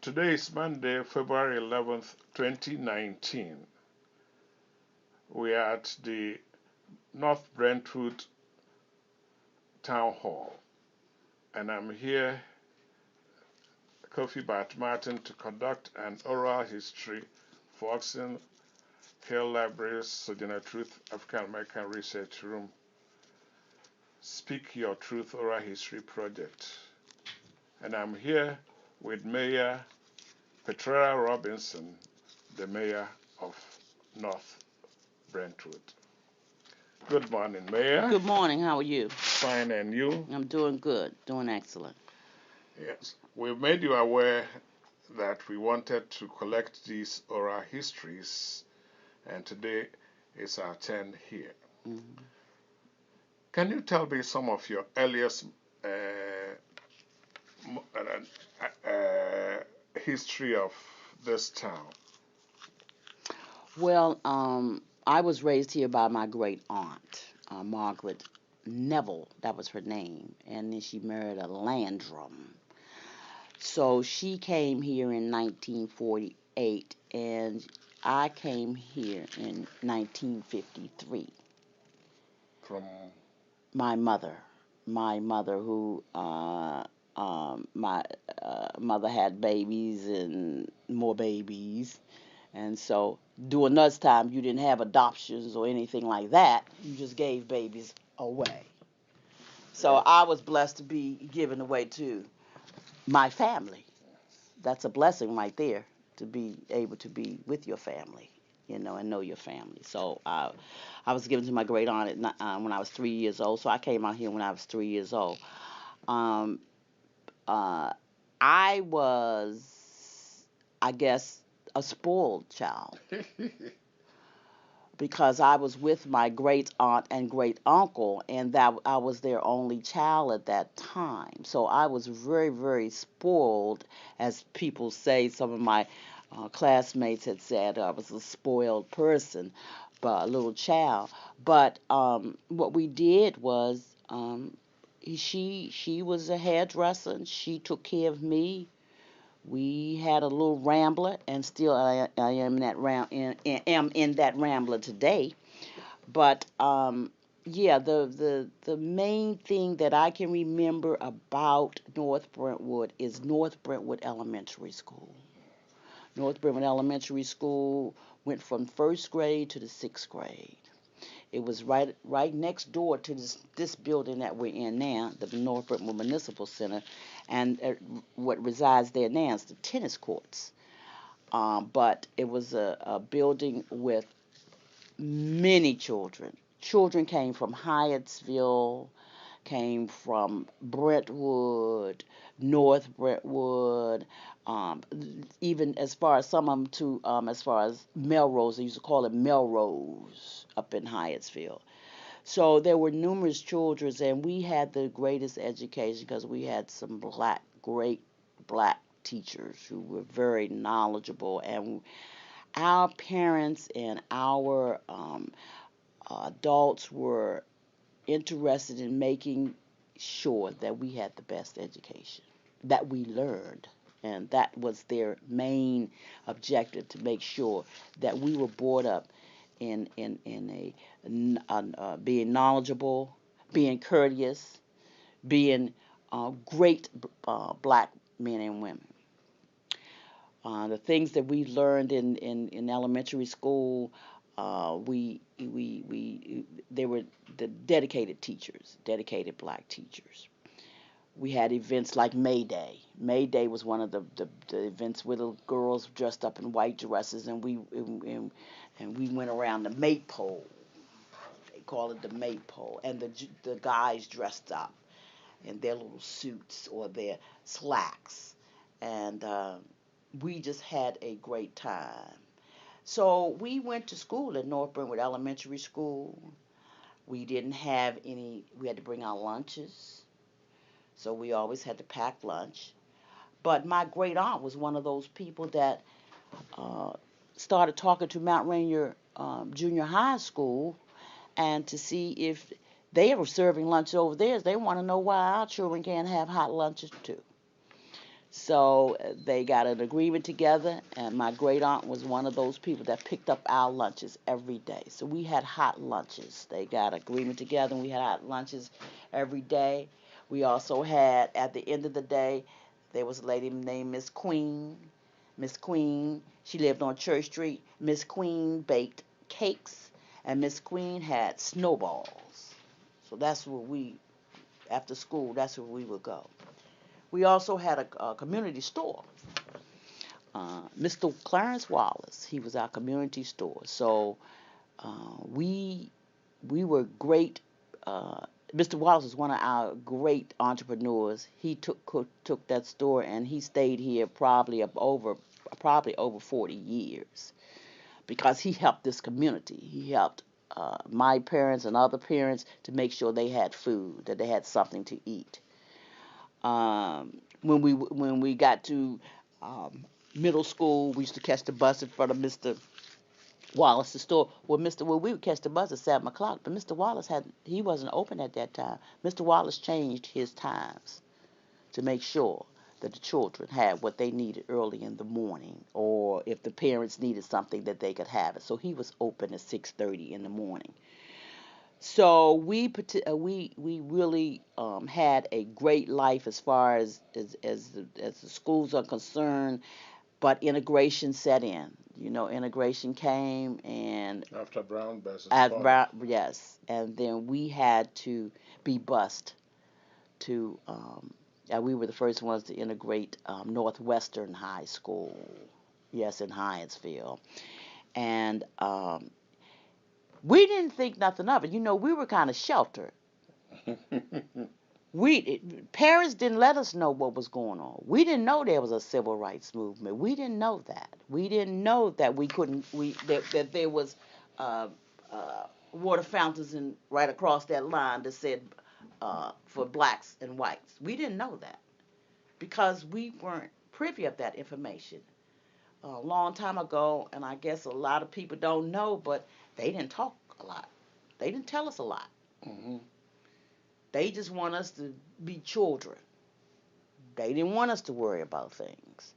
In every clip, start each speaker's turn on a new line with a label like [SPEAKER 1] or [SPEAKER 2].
[SPEAKER 1] Today is Monday, February 11th, 2019. We are at the North Brentwood Town Hall, and I'm here, Kofi Bart Martin, to conduct an oral history for Oxon Hill Library's Sojourner Truth African American Research Room Speak Your Truth Oral History Project. And I'm here with Mayor Petrella Robinson, the mayor of North Brentwood. Good morning, Mayor.
[SPEAKER 2] Good morning. How are you?
[SPEAKER 1] Fine, and you?
[SPEAKER 2] I'm doing good. Doing excellent.
[SPEAKER 1] Yes. We've made you aware that we wanted to collect these oral histories, and today is our turn here.
[SPEAKER 2] Mm-hmm.
[SPEAKER 1] Can you tell me some of your earliest history of this town?
[SPEAKER 2] Well, I was raised here by my great aunt, Margaret Neville. That was her name, and then she married a Landrum. So she came here in 1948, and I came here in 1953.
[SPEAKER 1] From
[SPEAKER 2] My mother, who my mother had babies and more babies. And so during those time, you didn't have adoptions or anything like that. You just gave babies away. So I was blessed to be given away to my family. That's a blessing right there, to be able to be with your family, and know your family. So I was given to my great aunt when I was 3 years old. So I came out here when I was 3 years old. Um, uh, I was, I guess, a spoiled child because I was with my great aunt and great uncle, and that I was their only child at that time. So I was very, very spoiled, as people say. Some of my classmates had said I was a spoiled person, but a little child. But what we did was, she was a hairdresser, and she took care of me. We had a little rambler, and still I am in that rambler today. But yeah, the main thing that I can remember about North Brentwood is North Brentwood Elementary School. North Brentwood Elementary School went from first grade to the sixth grade. It was right next door to this building that we're in now, the North Brentwood Municipal Center, and what resides there now is the tennis courts. But it was a building with many children. Children came from Hyattsville, came from Brentwood, North Brentwood, um, even as far as some of them to as far as Melrose. They used to call it Melrose up in Hyattsville. So there were numerous children, and we had the greatest education because we had some great black teachers who were very knowledgeable, and our parents and our adults were interested in making sure that we had the best education, that we learned. And that was their main objective, to make sure that we were brought up in being knowledgeable, being courteous, being great black men and women. The things that we learned in elementary school, we they were the dedicated teachers, dedicated black teachers. We had events like May Day. May Day was one of the events where the girls dressed up in white dresses, and we went around the maypole. They call it the maypole, and the guys dressed up in their little suits or their slacks, and we just had a great time. So we went to school at North Brentwood Elementary School. We didn't have any. We had to bring our lunches, so we always had to pack lunch. But my great aunt was one of those people that uh, started talking to Mount Rainier Junior High School, and to see if they were serving lunch over there. They want to know why our children can't have hot lunches too. So they got an agreement together, and my great aunt was one of those people that picked up our lunches every day. So we had hot lunches. They got agreement together, and we had hot lunches every day. We also had, at the end of the day, there was a lady named Miss Queen. Miss Queen, she lived on Church Street. Miss Queen baked cakes, and Miss Queen had snowballs. So that's where we, after school, that's where we would go. We also had a community store. Mr. Clarence Wallace, he was our community store. So we were great. Mr. Wallace was one of our great entrepreneurs. He took that store, and he stayed here probably over 40 years, because he helped this community. He helped my parents and other parents to make sure they had food, that they had something to eat. When we got to middle school, we used to catch the bus in front of Mr. Wallace's store. Well, we would catch the bus at 7 o'clock, but Mr. Wallace he wasn't open at that time. Mr. Wallace changed his times to make sure that the children had what they needed early in the morning, or if the parents needed something, that they could have it. So he was open at 6:30 in the morning. So we really had a great life as far as the schools are concerned, but integration set in. Integration came, and
[SPEAKER 1] After Brown versus Board.
[SPEAKER 2] Yes, and then we had to be bused to. We were the first ones to integrate Northwestern High School, yes, in Hyattsville, and we didn't think nothing of it. We were kind of sheltered. Parents didn't let us know what was going on. We didn't know there was a civil rights movement. We didn't know that. We didn't know that we couldn't. That there was uh, water fountains right across that line that said for blacks and whites. We didn't know that because we weren't privy of that information a long time ago. And I guess a lot of people don't know, but they didn't talk a lot. They didn't tell us a lot.
[SPEAKER 1] Mm-hmm.
[SPEAKER 2] They just want us to be children. They didn't want us to worry about things.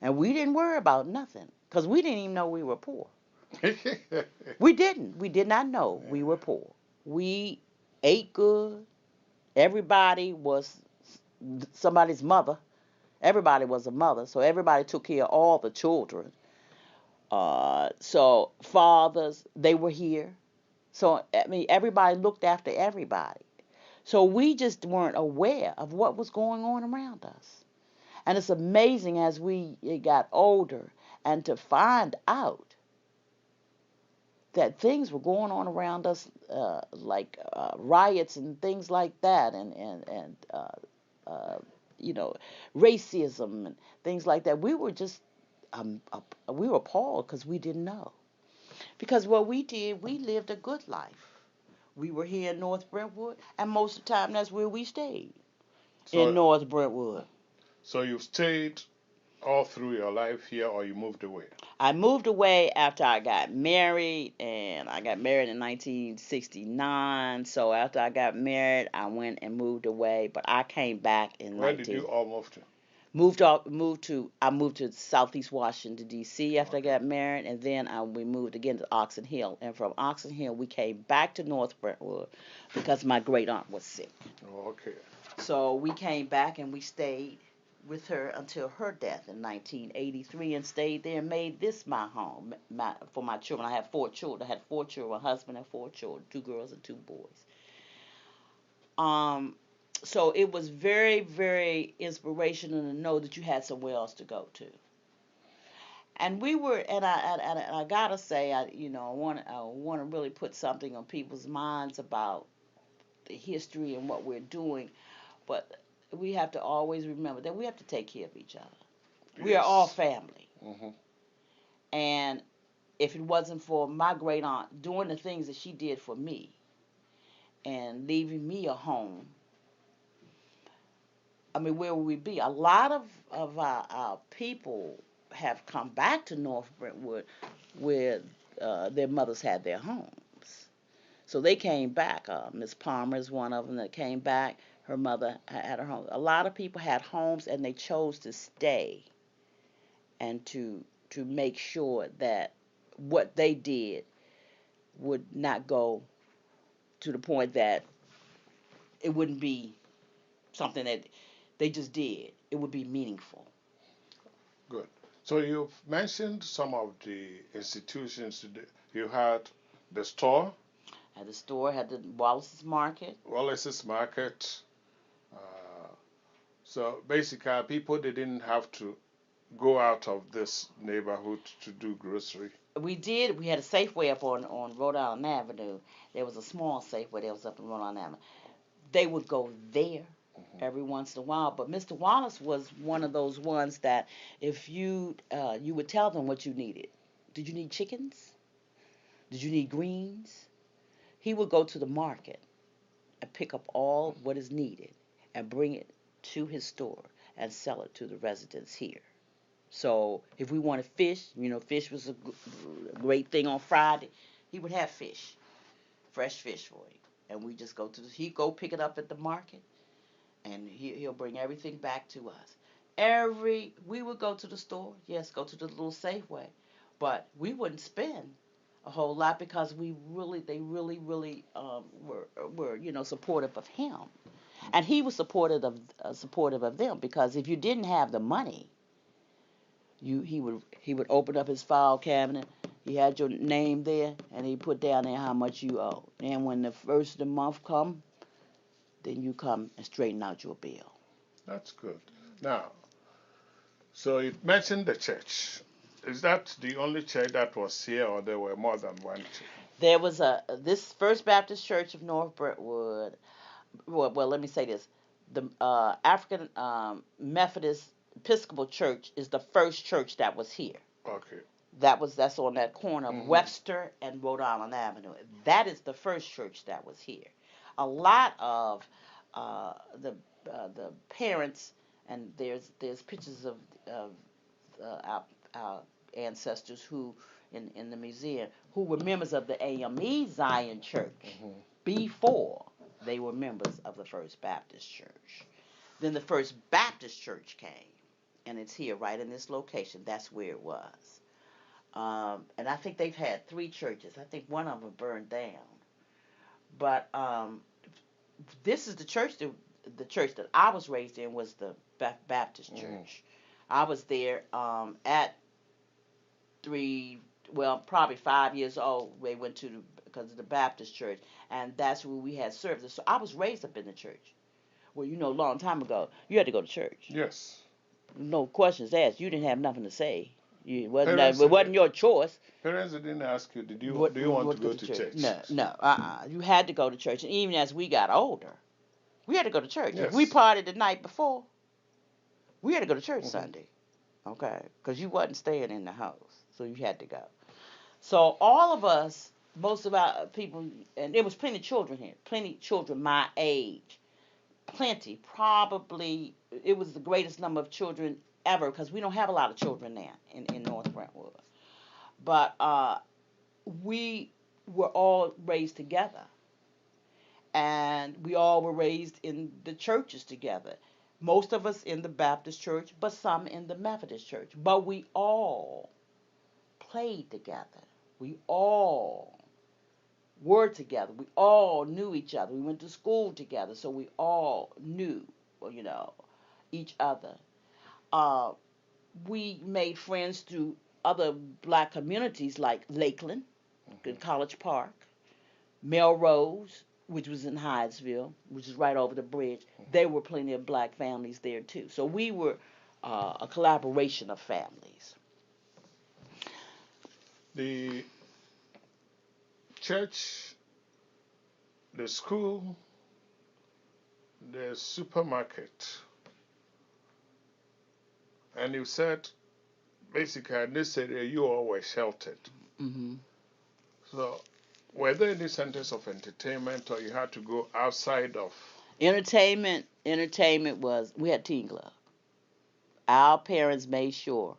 [SPEAKER 2] And we didn't worry about nothing because we didn't even know we were poor. We didn't. We did not know we were poor. We ate good. Everybody was somebody's mother. Everybody was a mother. So everybody took care of all the children. So fathers, they were here. So, everybody looked after everybody. So we just weren't aware of what was going on around us. And it's amazing as we got older and to find out that things were going on around us, like riots and things like that, uh, you know, racism and things like that. We were just we were appalled because we didn't know. Because what we did, we lived a good life. We were here in North Brentwood, and most of the time that's where we stayed, in
[SPEAKER 1] So,
[SPEAKER 2] North Brentwood.
[SPEAKER 1] so you stayed all through your life here, or you moved away?
[SPEAKER 2] I moved away after I got married, and I got married in 1969. So after I got married, I went and moved away, but I came back in
[SPEAKER 1] Where did
[SPEAKER 2] 19
[SPEAKER 1] you all move to?
[SPEAKER 2] I moved to Southeast Washington D.C. after I
[SPEAKER 1] Okay.
[SPEAKER 2] got married, and then we moved again to Oxon Hill, and from Oxon Hill we came back to North Brentwood because my great aunt was sick.
[SPEAKER 1] Oh, okay.
[SPEAKER 2] So we came back and we stayed with her until her death in 1983, and stayed there and made this my home for my children. I had 4 children. I had 4 children, a husband and 4 children, 2 girls and 2 boys. Um, so it was very, very inspirational to know that you had somewhere else to go to. And we were, and I gotta say, I want to really put something on people's minds about the history and what we're doing, but we have to always remember that we have to take care of each other. We are all
[SPEAKER 1] Yes.
[SPEAKER 2] family,
[SPEAKER 1] Mm-hmm.
[SPEAKER 2] and if it wasn't for my great aunt doing the things that she did for me and leaving me a home, where would we be? A lot of our people have come back to North Brentwood where their mothers had their homes. So they came back. Miss Palmer is one of them that came back. Her mother had her home. A lot of people had homes and they chose to stay and to make sure that what they did would not go to the point that it wouldn't be something that they just did. It would be meaningful.
[SPEAKER 1] Good. So you've mentioned some of the institutions today. You had the store,
[SPEAKER 2] Had the store, had the Wallace's Market.
[SPEAKER 1] Wallace's Market. Uh, so basically, people didn't have to go out of this neighborhood to do grocery.
[SPEAKER 2] We did. We had a Safeway up on Rhode Island Avenue. There was a small Safeway that was up in Rhode Island Avenue. They would go there every once in a while. But Mr. Wallace was one of those ones that if you would tell them what you needed. Did you need chickens? Did you need greens? He would go to the market and pick up all what is needed and bring it to his store and sell it to the residents here. So if we wanted fish, fish was a great thing on Friday. He would have fish, fresh fish for you, and we just he'd go pick it up at the market, and he'll bring everything back to us. We would go to the store, yes, go to the little Safeway, but we wouldn't spend a whole lot because they really were supportive of him, and he was supportive of them because if you didn't have the money, he would open up his file cabinet. He had your name there, and he put down there how much you owe. And when the first of the month come, then you come and straighten out your bill.
[SPEAKER 1] That's good. Now, so you mentioned the church. Is that the only church that was here, or there were more than one?
[SPEAKER 2] There was this First Baptist Church of North Brentwood. Well, let me say this: the African Methodist Episcopal Church is the first church that was here.
[SPEAKER 1] Okay.
[SPEAKER 2] That's on that corner of Webster and Rhode Island Avenue. That is the first church that was here. A lot of the parents, and there's pictures of our ancestors who in the museum who were members of the AME Zion Church before they were members of the First Baptist Church. Then the First Baptist Church came, and it's here right in this location. That's where it was. And I think they've had 3 churches. I think one of them burned down. But this is the church that I was raised in was the Baptist Church. I was there at probably 5 years old. We went because of the Baptist Church, and that's where we had services. So I was raised up in the church. Well, a long time ago, you had to go to church.
[SPEAKER 1] Yes.
[SPEAKER 2] No questions asked. You didn't have nothing to say. It wasn't your choice.
[SPEAKER 1] Parents didn't ask you, do you want to go to church?
[SPEAKER 2] No. You had to go to church. And even as we got older, we had to go to church.
[SPEAKER 1] Yes.
[SPEAKER 2] If we partied the night before, we had to go to church Sunday. Okay? Because you wasn't staying in the house. So you had to go. So all of us, most of our people, and there was plenty of children here. Plenty of children my age. Plenty. Probably, it was the greatest number of children ever because we don't have a lot of children now in North Brentwood. But we were all raised together. And we all were raised in the churches together. Most of us in the Baptist church, but some in the Methodist church. But we all played together. We all were together. We all knew each other. We went to school together, so we all knew, each other. We made friends through other black communities like Lakeland, in College Park, Melrose, which was in Hyattsville, which is right over the bridge. There were plenty of black families there too. So we were a collaboration of families.
[SPEAKER 1] The church, the school, the supermarket, and you said basically in this area you all were sheltered. So were there any centers of entertainment, or you had to go outside of?
[SPEAKER 2] Entertainment was, we had teen club. Our parents made sure.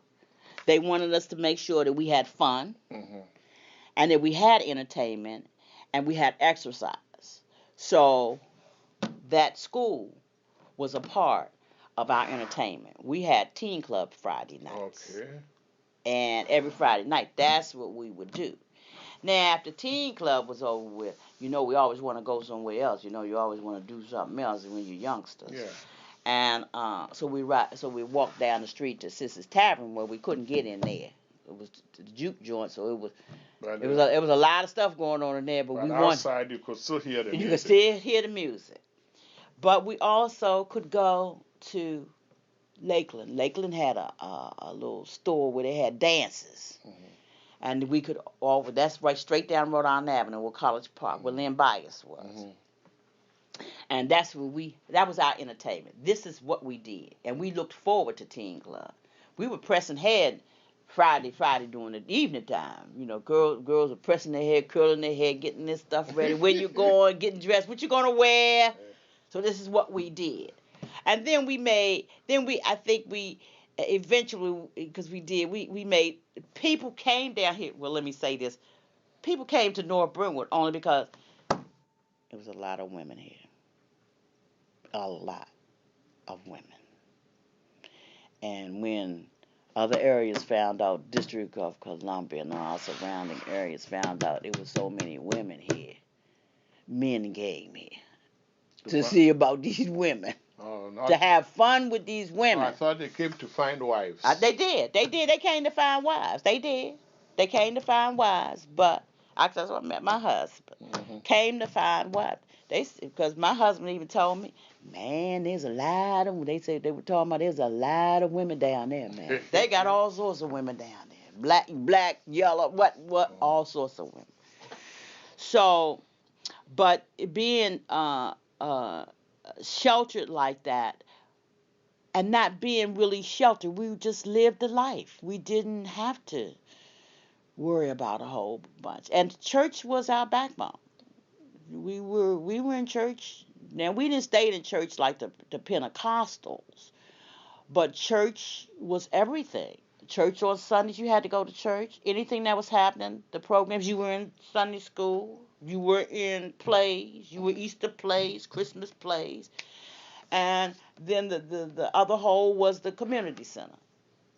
[SPEAKER 2] They wanted us to make sure that we had fun, and that we had entertainment, and we had exercise. So that school was a part of our entertainment. We had teen club Friday nights.
[SPEAKER 1] Okay.
[SPEAKER 2] And every Friday night, that's what we would do. Now, after teen club was over with, we always want to go somewhere else. You always want to do something else when you're youngsters.
[SPEAKER 1] Yeah.
[SPEAKER 2] And so we walked down the street to Sis's Tavern where we couldn't get in there. It was the juke joint, so it was a lot of stuff going on in there. But we
[SPEAKER 1] outside you could still hear the music.
[SPEAKER 2] You could still hear the music. But we also could go to Lakeland. Lakeland had a little store where they had dances. Mm-hmm. And we could offer, that's right straight down Rhode Island Avenue where College Park, where Lynn Bias was. Mm-hmm. And that's where that was our entertainment. This is what we did. And we looked forward to Teen Club. We were pressing head Friday during the evening time. Girls were pressing their hair, curling their hair, getting this stuff ready. Where you going, getting dressed, what you gonna wear. So this is what we did. And then I think we eventually, because we made, people came down here. Well, let me say this. People came to North Brentwood only because there was a lot of women here. A lot of women. And when other areas found out, District of Columbia and all surrounding areas found out there was so many women here, men came here to see about these women. To have fun with these women.
[SPEAKER 1] I thought they came to find wives.
[SPEAKER 2] They did. They came to find wives. They did. They came to find wives. But that's where I met my husband. Mm-hmm. Came to find wives. Because my husband even told me, man, there's a lot of. They said they were talking about there's a lot of women down there, man. They got all sorts of women down there. Black, yellow, what, all sorts of women. So, but being sheltered like that and not being really sheltered, we just lived the life. We didn't have to worry about a whole bunch. And church was our backbone. We were in church. Now, we didn't stay in church like the Pentecostals, but church was everything. Church on Sundays, you had to go to church. Anything that was happening, the programs, you were in Sunday school, you were in plays, you were Easter plays, Christmas plays. And then the other whole was the community center.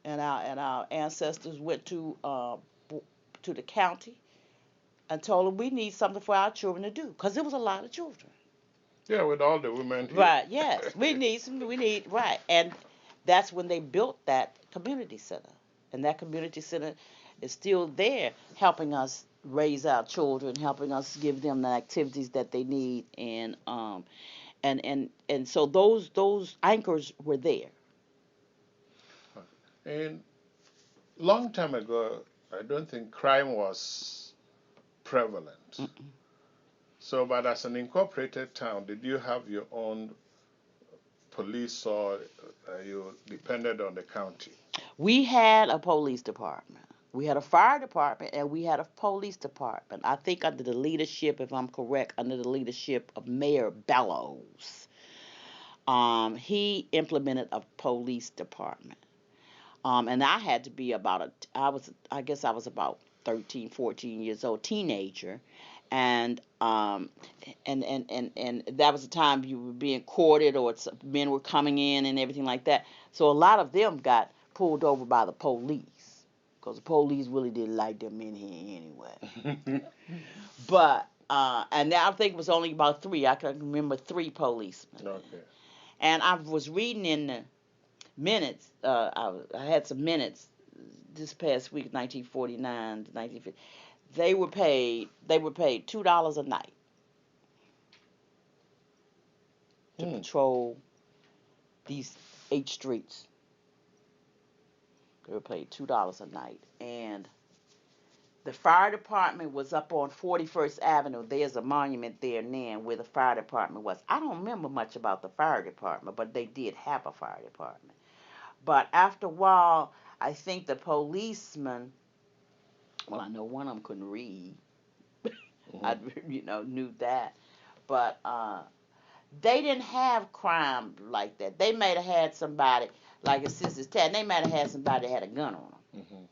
[SPEAKER 2] And our ancestors went to the county and told them we need something for our children to do, because there was a lot of children.
[SPEAKER 1] Yeah, with all the women here.
[SPEAKER 2] Right, yes. Right. And that's when they built that community center. And that community center is still there, helping us raise our children, helping us give them the activities that they need. And so those anchors were there.
[SPEAKER 1] And long time ago, I don't think crime was prevalent. Mm-mm. So, but as an incorporated town, did you have your own police, or you depended on the county?
[SPEAKER 2] We had a police department. We had a fire department, and we had a police department. I think under the leadership, if I'm correct, under the leadership of Mayor Bellows. He implemented a police department. And I had to be I guess I was about 13, 14 years old, teenager. And that was the time you were being courted, or men were coming in and everything like that. So a lot of them got pulled over by the police, because the police really didn't like them men here anyway. But and I think it was only about 3. I can remember 3 policemen.
[SPEAKER 1] Okay.
[SPEAKER 2] And I was reading in the minutes. I had some minutes this past week, 1949 to 1950. They were paid $2 a night to patrol these 8 streets. They were paid $2 a night. And the fire department was up on 41st Avenue. There's a monument there now where the fire department was. I don't remember much about the fire department, but they did have a fire department. But after a while, I think the policemen, well, I know one of them couldn't read. I knew that. But they didn't have crime like that. They might have had somebody, like a Sister's Tat, they might have had somebody that had a gun on them. Mm-hmm.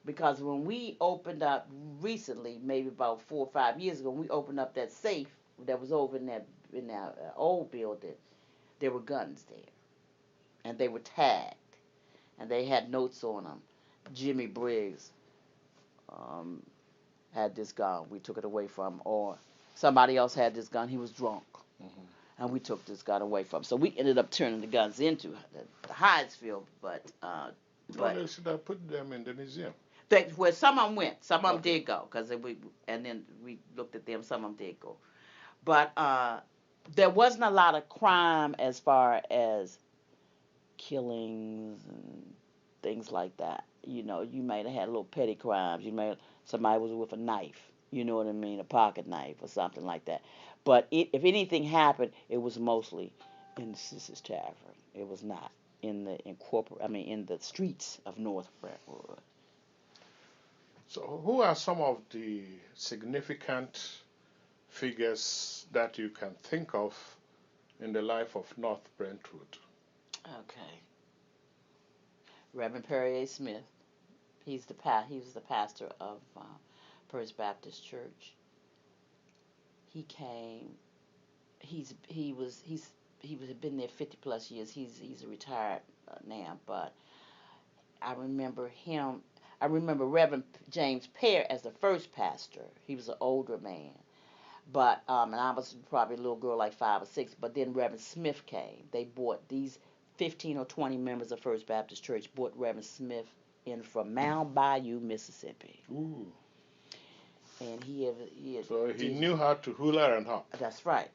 [SPEAKER 2] Because when we opened up recently, maybe about 4 or 5 years ago, we opened up that safe that was over in that in that old building, there were guns there, and they were tagged, and they had notes on them. Jimmy Briggs um, had this gun. We took it away from him. Or somebody else had this gun. He was drunk. And we took this gun away from him. So we ended up turning the guns into the Hydesville, but
[SPEAKER 1] they should have put them in the museum.
[SPEAKER 2] Where some of them went. Some of them did go, and then we looked at them. Some of them did go. But there wasn't a lot of crime as far as killings and things like that. You know, you might have had little petty crimes. Somebody was with a knife. You know what I mean, a pocket knife or something like that. But if anything happened, it was mostly in the Sisters Tavern. It was not in the streets of North Brentwood.
[SPEAKER 1] So, who are some of the significant figures that you can think of in the life of North Brentwood?
[SPEAKER 2] Okay. Reverend Perrier Smith. He was the pastor of First Baptist Church. He came. Had been there 50 plus years. He's retired now, but I remember him. I remember Reverend James Pear as the first pastor. He was an older man, but and I was probably a little girl, like 5 or 6. But then Reverend Smith came. They bought these 15 or 20 members of First Baptist Church brought Reverend Smith in from Mound Bayou, Mississippi.
[SPEAKER 1] Ooh.
[SPEAKER 2] And he
[SPEAKER 1] knew how to hula and hop.
[SPEAKER 2] That's right.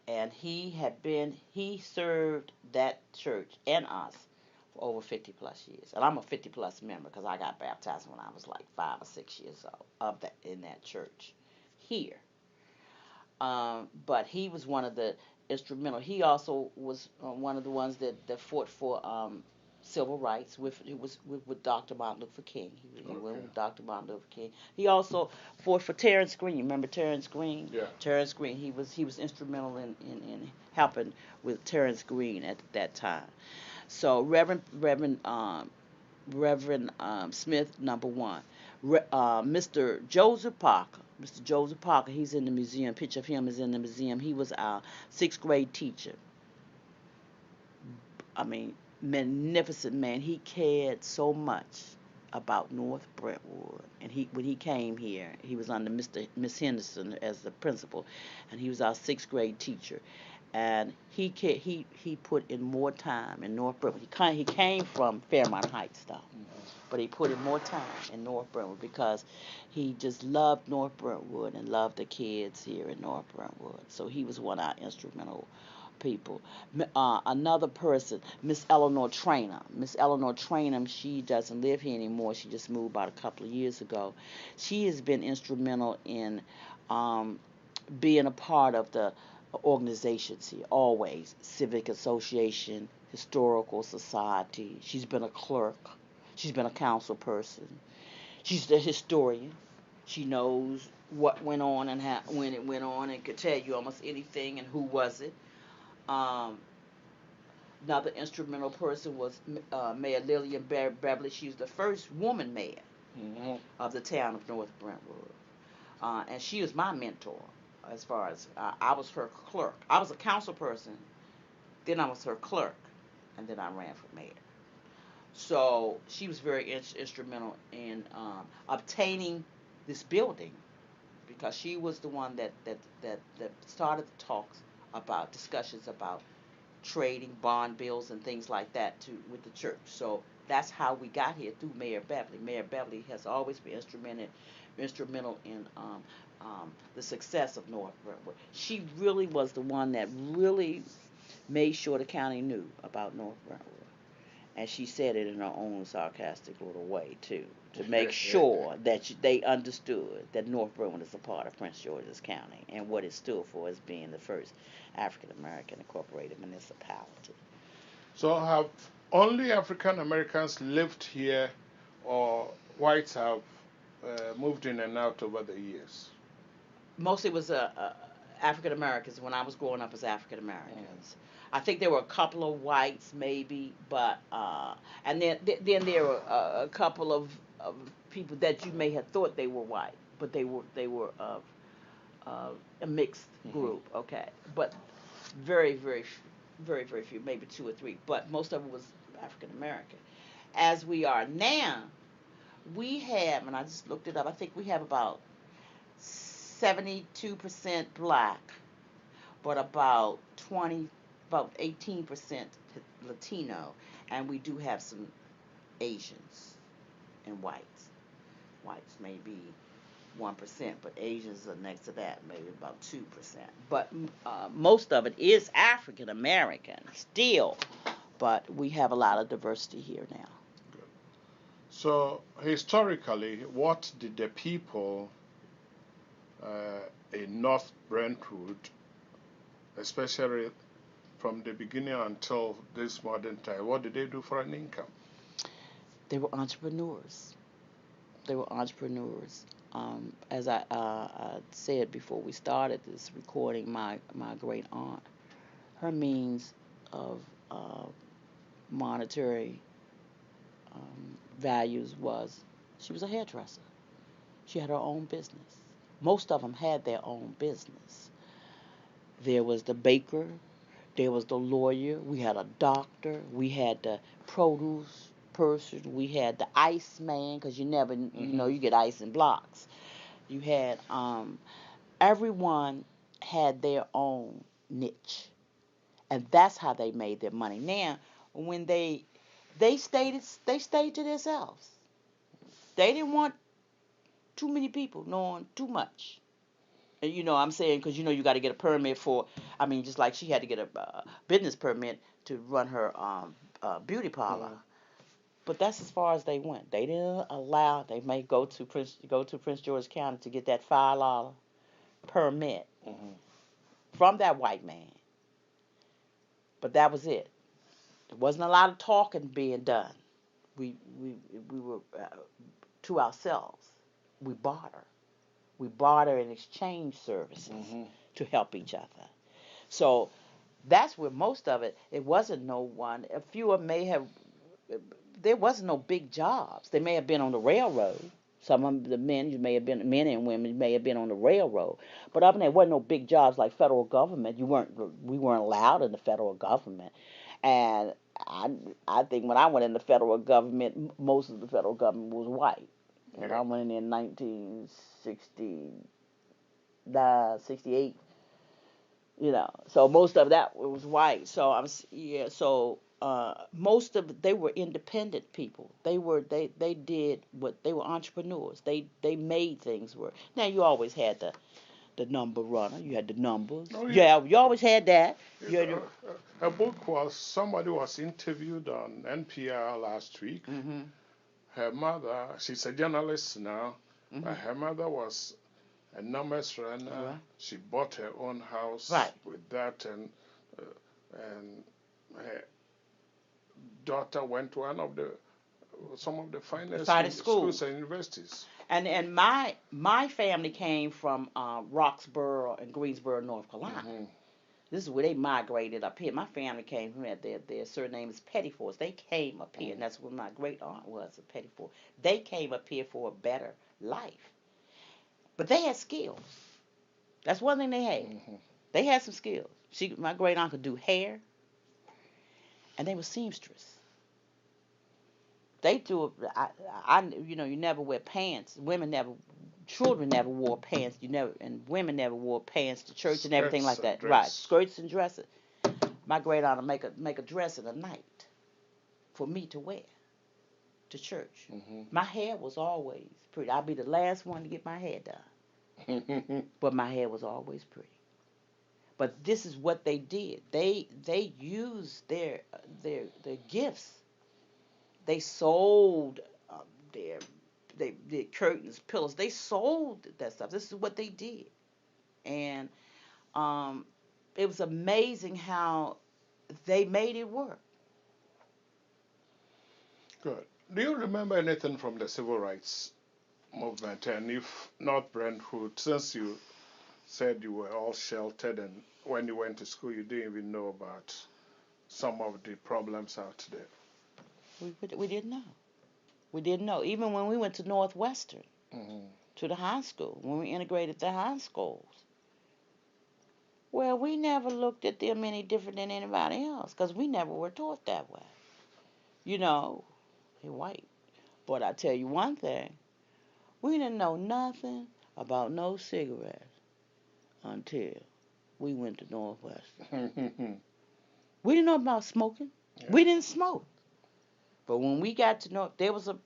[SPEAKER 2] And he served that church and us for over 50 plus years. And I'm a 50 plus member because I got baptized when I was like 5 or 6 years old in that church here. But he was one of the instrumental. He also was one of the ones that fought for civil rights with Dr. Martin Luther King. He went with Dr. Martin Luther King. He also fought for Terrence Green. Remember Terrence Green?
[SPEAKER 1] Yeah.
[SPEAKER 2] Terrence Green. He was instrumental in helping with Terrence Green at that time. So Reverend Smith, number one. Mr. Joseph Parker. Mr. Joseph Parker, he's in the museum. Picture of him is in the museum. He was our 6th grade teacher. I mean, magnificent man. He cared so much about North Brentwood. And when he came here, he was under Miss Henderson as the principal, and he was our 6th grade teacher. And he put in more time in North Brentwood. He came from Fairmount Heights, though. But he put in more time in North Brentwood because he just loved North Brentwood and loved the kids here in North Brentwood. So he was one of our instrumental people. Another person, Miss Eleanor Trainum. Miss Eleanor Trainum, she doesn't live here anymore. She just moved about a couple of years ago. She has been instrumental in being a part of the organizations here, always. Civic Association, Historical Society. She's been a clerk. She's been a council person. She's the historian. She knows what went on and when it went on, and could tell you almost anything and who was it. Another instrumental person was Mayor Lillian Beverly. She was the first woman mayor of the town of North Brentwood. And she was my mentor as far as I was her clerk. I was a council person, then I was her clerk, and then I ran for mayor. So she was very instrumental in obtaining this building, because she was the one that started the talks about discussions about trading bond bills and things like that with the church. So that's how we got here, through Mayor Beverly. Mayor Beverly has always been instrumental in the success of North Brentwood. She really was the one that really made sure the county knew about North Brentwood. And she said it in her own sarcastic little way, too, to make sure that they understood that North Brentwood is a part of Prince George's County and what it stood for as being the first African-American incorporated municipality.
[SPEAKER 1] So have only African Americans lived here, or whites have moved in and out over the years?
[SPEAKER 2] Mostly it was African Americans. When I was growing up as African Americans. I think there were a couple of whites, maybe, but and then there were a couple of people that you may have thought they were white, but they were a mixed group. Okay, but very, very few, maybe two or three, but most of it was African American. As we are now, we have, and I just looked it up, I think we have about 72% black, but about 18% Latino, and we do have some Asians and whites. Whites may be 1%, but Asians are next to that, maybe about 2%. But most of it is African American still, but we have a lot of diversity here now.
[SPEAKER 1] Good. So historically, what did the people in North Brentwood, especially from the beginning until this modern time, what did they do for an income?
[SPEAKER 2] They were entrepreneurs. As I said before we started this recording, my great aunt, her means of monetary values was she was a hairdresser. She had her own business. Most of them had their own business. There was the baker, there was the lawyer, we had a doctor, we had the produce person, we had the ice man, because you never, you get ice in blocks. You had, everyone had their own niche, and that's how they made their money. Now, when they stayed to themselves. They didn't want too many people knowing too much. And I'm saying, because you got to get a permit for. I mean, just like she had to get a business permit to run her beauty parlor. But that's as far as they went. They didn't allow. They may go to Prince George County to get that $5 permit from that white man. But that was it. There wasn't a lot of talking being done. We were to ourselves. We barter. We barter and exchange services to help each other. So that's where most of it. It wasn't no one. A few of them may have. There wasn't no big jobs. They may have been on the railroad. Some of the men and women may have been on the railroad. But other than that, there wasn't no big jobs like federal government. We weren't allowed in the federal government. And I think when I went in the federal government, most of the federal government was white. And I went in 1969, 68. So most of that was white. So most of they were independent people. They did what they were entrepreneurs. They made things work. Now you always had the number runner. You had the numbers.
[SPEAKER 1] Oh, yeah.
[SPEAKER 2] You always had that.
[SPEAKER 1] A book was somebody was interviewed on NPR last week. Her mother, she's a journalist now. But her mother was a numbers runner. Right. She bought her own house with that, and her daughter went to some of the finest schools and universities.
[SPEAKER 2] And my family came from Roxborough and Greensboro, North Carolina. This is where they migrated up here. My family came from there. Their surname is Pettifords. They came up here, and that's where my great aunt was, a Pettiford. They came up here for a better life. But they had skills. That's one thing they had. They had some skills. My great aunt could do hair, and they were seamstress. They do. You never wear pants. Children never wore pants. And women never wore pants to church and everything like that. Right, skirts and dresses. My great aunt would make a dress in the night for me to wear to church. My hair was always pretty. I'd be the last one to get my hair done, but my hair was always pretty. But this is what they did. They used their gifts. They sold their curtains, pillows. They sold that stuff. This is what they did, and it was amazing how they made it work.
[SPEAKER 1] Good. Do you remember anything from the civil rights movement? And if North Brentwood, since you said you were all sheltered, and when you went to school, you didn't even know about some of the problems out there.
[SPEAKER 2] We didn't know. We didn't know. Even when we went to Northwestern, to the high school, when we integrated the high schools, Well, we never looked at them any different than anybody else because we never were taught that way. You know, they're white. But I tell you one thing, we didn't know nothing about no cigarettes until we went to Northwestern. We didn't know about smoking.
[SPEAKER 1] Yeah.
[SPEAKER 2] We didn't smoke. But when we got to know, there was a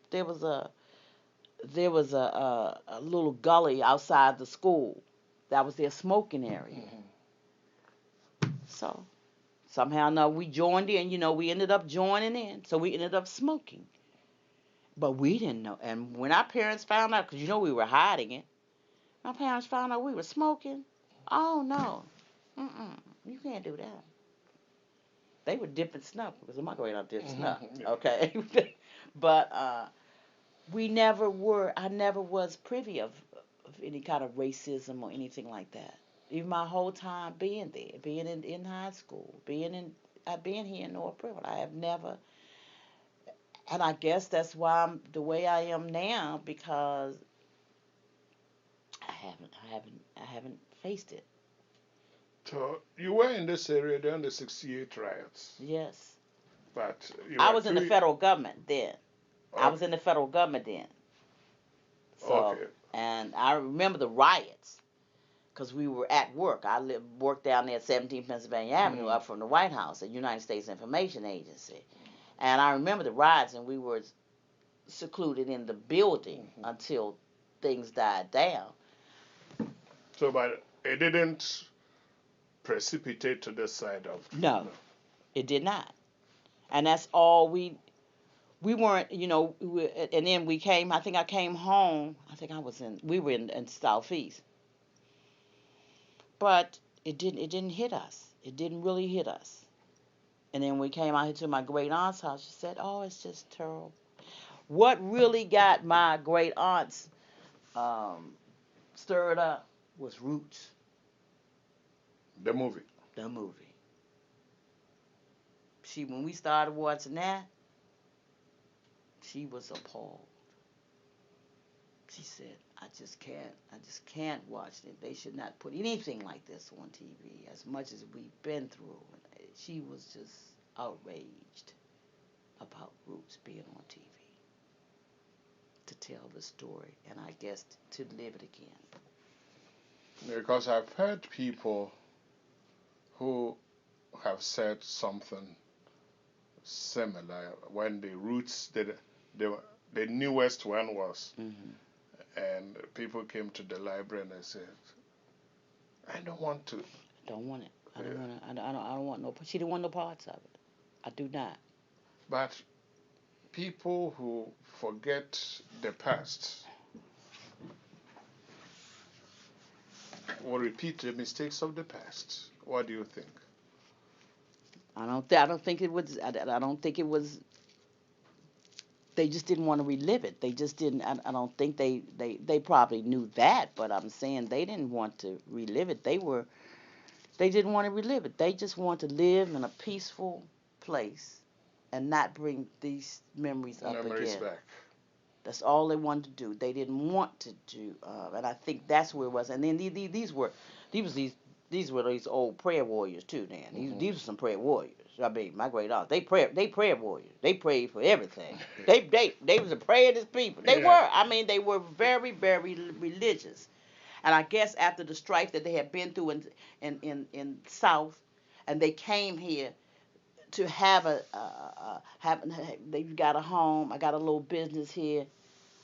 [SPEAKER 2] little gully outside the school that was their smoking area. So somehow or another we joined in. You know, we ended up joining in. So we ended up smoking. But we didn't know. And when our parents found out, because you know we were hiding it, my parents found out we were smoking. Oh no, you can't do that. They were dipping snuff because my great aunt did snuff. Okay, but we never were. I never was privy of any kind of racism or anything like that. Even my whole time being there, being in high school, I've been here in North Brentwood. I have never, and I guess that's why I'm the way I am now because I haven't faced it.
[SPEAKER 1] So you were in this area during the '68 riots,
[SPEAKER 2] Yes,
[SPEAKER 1] but you
[SPEAKER 2] I
[SPEAKER 1] were
[SPEAKER 2] was in the federal government then. I was in the federal government then. So,
[SPEAKER 1] okay.
[SPEAKER 2] and I remember the riots because we were at work. I worked down there at 17 Pennsylvania Avenue, up from the White House, at United States Information Agency. And I remember the riots, and we were secluded in the building until things died down.
[SPEAKER 1] So, but it didn't precipitate to the side of.
[SPEAKER 2] No, it did not. And that's all we weren't, and then we came, I think I came home, we were in Southeast. But it didn't hit us. It didn't really hit us. And then we came out here to my great aunt's house. She said, "Oh, it's just terrible." What really got my great aunts stirred up was Roots,
[SPEAKER 1] The movie.
[SPEAKER 2] the movie. When we started watching that, she was appalled. She said, I just can't watch it. They should not put anything like this on TV as much as we've been through. She was just outraged about Roots being on TV to tell the story and I guess to live it again.
[SPEAKER 1] Because I've heard people who have said something similar when the Roots, the newest one was. And people came to the library and they said, I don't want to.
[SPEAKER 2] Don't want it. I don't want no. She didn't want no parts of it. I do not.
[SPEAKER 1] But people who forget the past will repeat the mistakes of the past. What do you think?
[SPEAKER 2] I don't think it was. I don't think it was. They just didn't want to relive it. They just didn't. I don't think they probably knew that, but I'm saying they didn't want to relive it. They didn't want to relive it. They just want to live in a peaceful place and not bring these memories up again.
[SPEAKER 1] Back.
[SPEAKER 2] That's all they wanted to do. They didn't want to do, and I think that's where it was. And then these were these old prayer warriors too. Then these were some prayer warriors. I mean, my great aunt, they prayer warriors. They prayed for everything. they was a praying people. They were. I mean, they were very very religious. And I guess after the strife that they had been through in South, and they came here to have they've got a home. I got a little business here.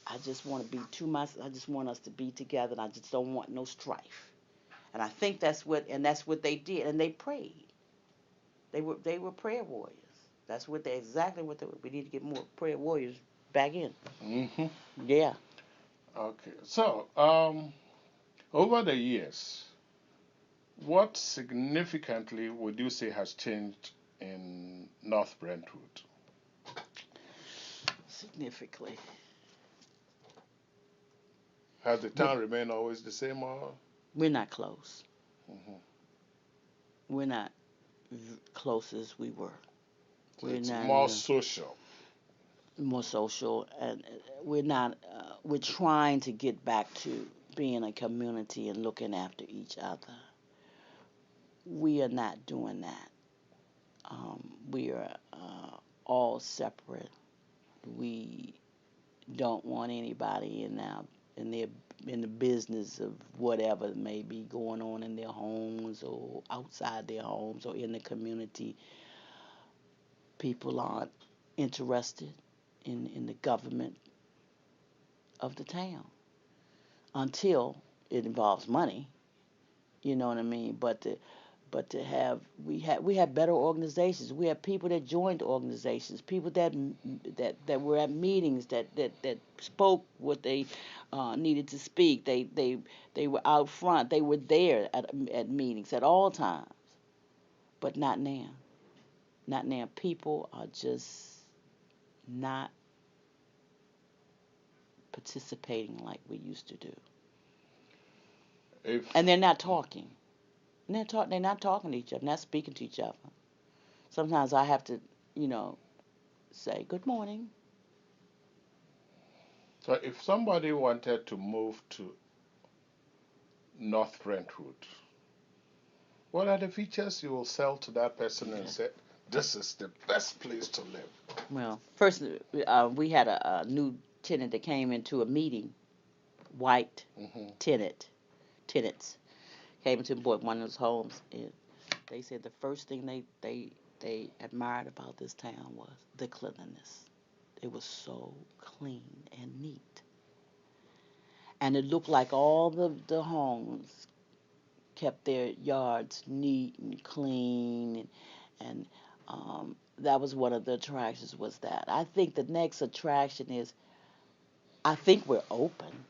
[SPEAKER 2] I just want to be I just want us to be together, and I just don't want no strife. And I think that's what they did, and they prayed. They were prayer warriors. That's exactly what they were. We need to get more prayer warriors back in. Yeah.
[SPEAKER 1] Okay. So, over the years, what significantly would you say has changed in North Brentwood?
[SPEAKER 2] Significantly.
[SPEAKER 1] Has the town remained always the same, or?
[SPEAKER 2] We're not close. We're not close as we were.
[SPEAKER 1] So it's more social.
[SPEAKER 2] More social, and we're not. We're trying to get back to being a community and looking after each other. we are not doing that. We are all separate. We don't want anybody in their in the business of whatever may be going on in their homes or outside their homes or in the community. People aren't interested in the government of the town until it involves money. You know what I mean? But to have we have better organizations. We have people that joined organizations, people that were at meetings that spoke what they needed to speak. They were out front. They were there at meetings at all times. But not now. Not now. People are just not participating like we used to do,
[SPEAKER 1] If
[SPEAKER 2] and they're not talking. They're not talking to each other. Not speaking to each other. Sometimes I have to, you know, say good morning.
[SPEAKER 1] so, if somebody wanted to move to North Brentwood, what are the features you will sell to that person and say, this is the best place to live?
[SPEAKER 2] Well, first, we had a new tenant that came into a meeting, white
[SPEAKER 1] Hmm.
[SPEAKER 2] tenants came into one of those homes, and they said the first thing they admired about this town was the cleanliness. It was so clean and neat, and it looked like all the homes kept their yards neat and clean, and that was one of the attractions. Was that I think the next attraction is I think we're open.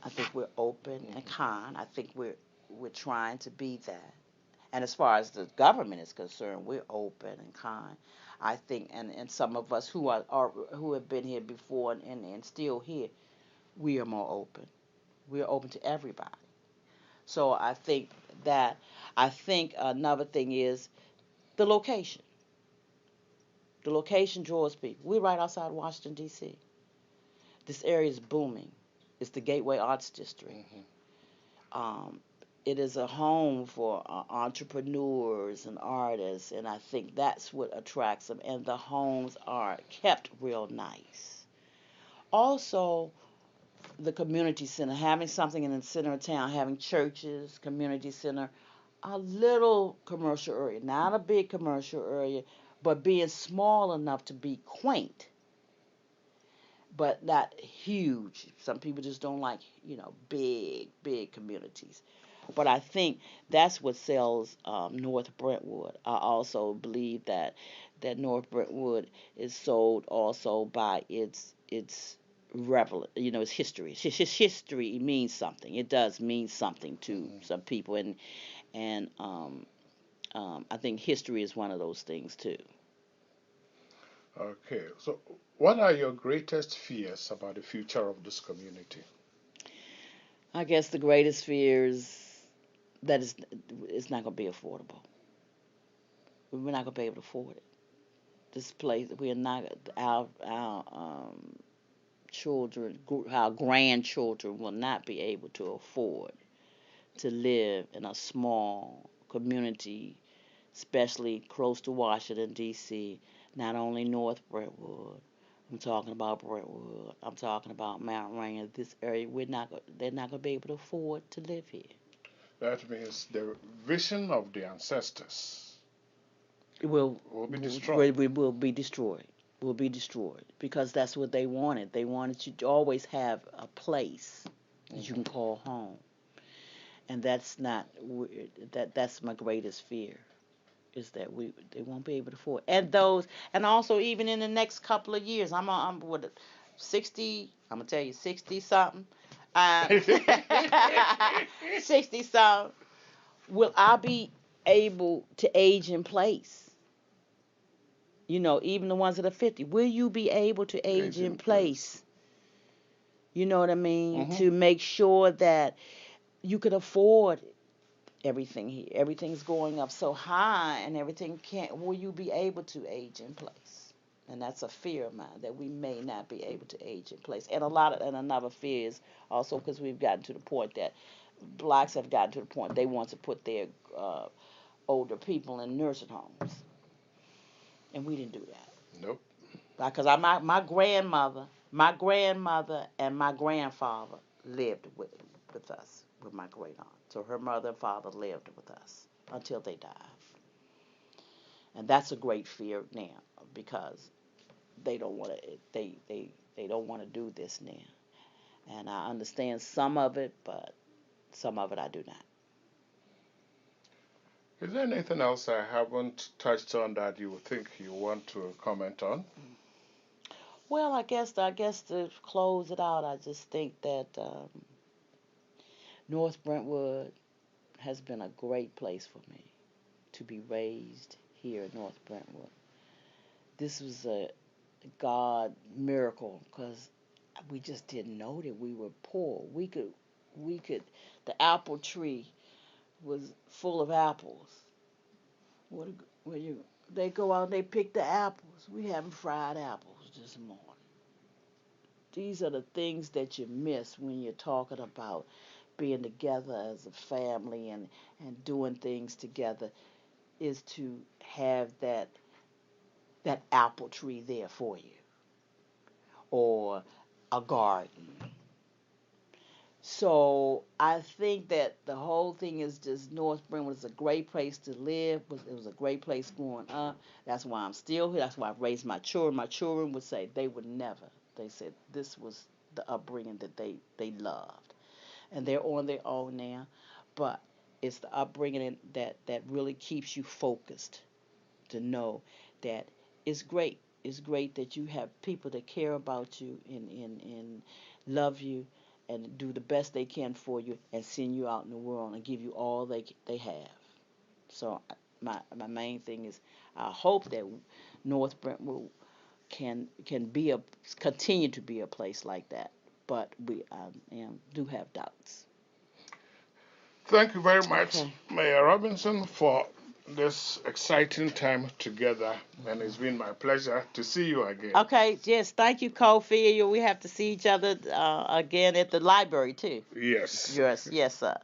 [SPEAKER 2] I think we're open and kind. I think we're trying to be that. And as far as the government is concerned, we're open and kind. I think, and some of us are who have been here before and still here, we are more open. We are open to everybody. So that I think another thing is the location. The location draws people. We're right outside Washington D.C. This area is booming. It's the Gateway Arts District.
[SPEAKER 1] Hmm.
[SPEAKER 2] Um, it is a home for entrepreneurs and artists, and I think that's what attracts them. And the homes are kept real nice. Also, the community center, having something in the center of town, having churches, community center, a little commercial area, not a big commercial area, but being small enough to be quaint, but not huge. Some people just don't like, big communities. But I think that's what sells North Brentwood. I also believe that North Brentwood is sold also by its its history. History means something. It does mean something to
[SPEAKER 1] Hmm.
[SPEAKER 2] some people, and I think history is one of those things too.
[SPEAKER 1] Okay, so what are your greatest fears about the future of this community?
[SPEAKER 2] I guess the greatest fear is that it's not going to be affordable. We're not going to be able to afford it. This place, we are not our children, our grandchildren will not be able to afford to live in a small community, especially close to Washington D.C. Not only North Brentwood. I'm talking about Brentwood. I'm talking about Mount Rainier. This area, they're not going to be able to afford to live here.
[SPEAKER 1] That means the vision of the ancestors
[SPEAKER 2] It will,
[SPEAKER 1] will be destroyed.
[SPEAKER 2] we will be destroyed. Will be destroyed because that's what they wanted. They wanted you to always have a place that you
[SPEAKER 1] Hmm.
[SPEAKER 2] can call home, and that's not that's my greatest fear is that they won't be able to afford. And also even in the next couple of years, I'm what 60. I'm gonna tell you 60 something. Um, 60 something. Will I be able to age in place? Even the ones that are 50. Will you be able to age in
[SPEAKER 1] Aging place.
[SPEAKER 2] place? You know what I mean?
[SPEAKER 1] Hmm.
[SPEAKER 2] To make sure that you can afford everything here. Everything's going up so high and everything can't. Will you be able to age in place? And that's a fear of mine that we may not be able to age in place. And another fear is also because we've gotten to the point that blacks have gotten to the point they want to put their older people in nursing homes, and we didn't do that.
[SPEAKER 1] Nope.
[SPEAKER 2] Because my grandmother and my grandfather lived with us, with my great aunt. So her mother and father lived with us until they died. And that's a great fear now because they don't want to they don't want to do this now. And I understand some of it, but some of it I do not.
[SPEAKER 1] Is there anything else I haven't touched on that you think you want to comment on?
[SPEAKER 2] Well, I guess to close it out, I just think that North Brentwood has been a great place for me to be raised here in North Brentwood. This was a God miracle because we just didn't know that we were poor. The apple tree was full of apples. When they go out and they pick the apples. We having fried apples this morning. These are the things that you miss when you're talking about being together as a family and doing things together, is to have that apple tree there for you, or a garden. So I think that the whole thing is just North Brentwood is a great place to live. It was a great place growing up. That's why I'm still here. That's why I raised my children. My children would say they would never. They said this was the upbringing that they loved, and they're on their own now. But it's the upbringing that really keeps you focused to know that it's great. It's great that you have people that care about you and love you and do the best they can for you and send you out in the world and give you all they have. So my main thing is I hope that North Brentwood can be continue to be a place like that. But we do have doubts.
[SPEAKER 1] Thank you very much,
[SPEAKER 2] Okay.
[SPEAKER 1] Mayor Robinson, for this exciting time together, and it's been my pleasure to see you again.
[SPEAKER 2] Okay, yes, thank you, Kofi. We have to see each other again at the library too.
[SPEAKER 1] Yes.
[SPEAKER 2] Yes, yes, sir.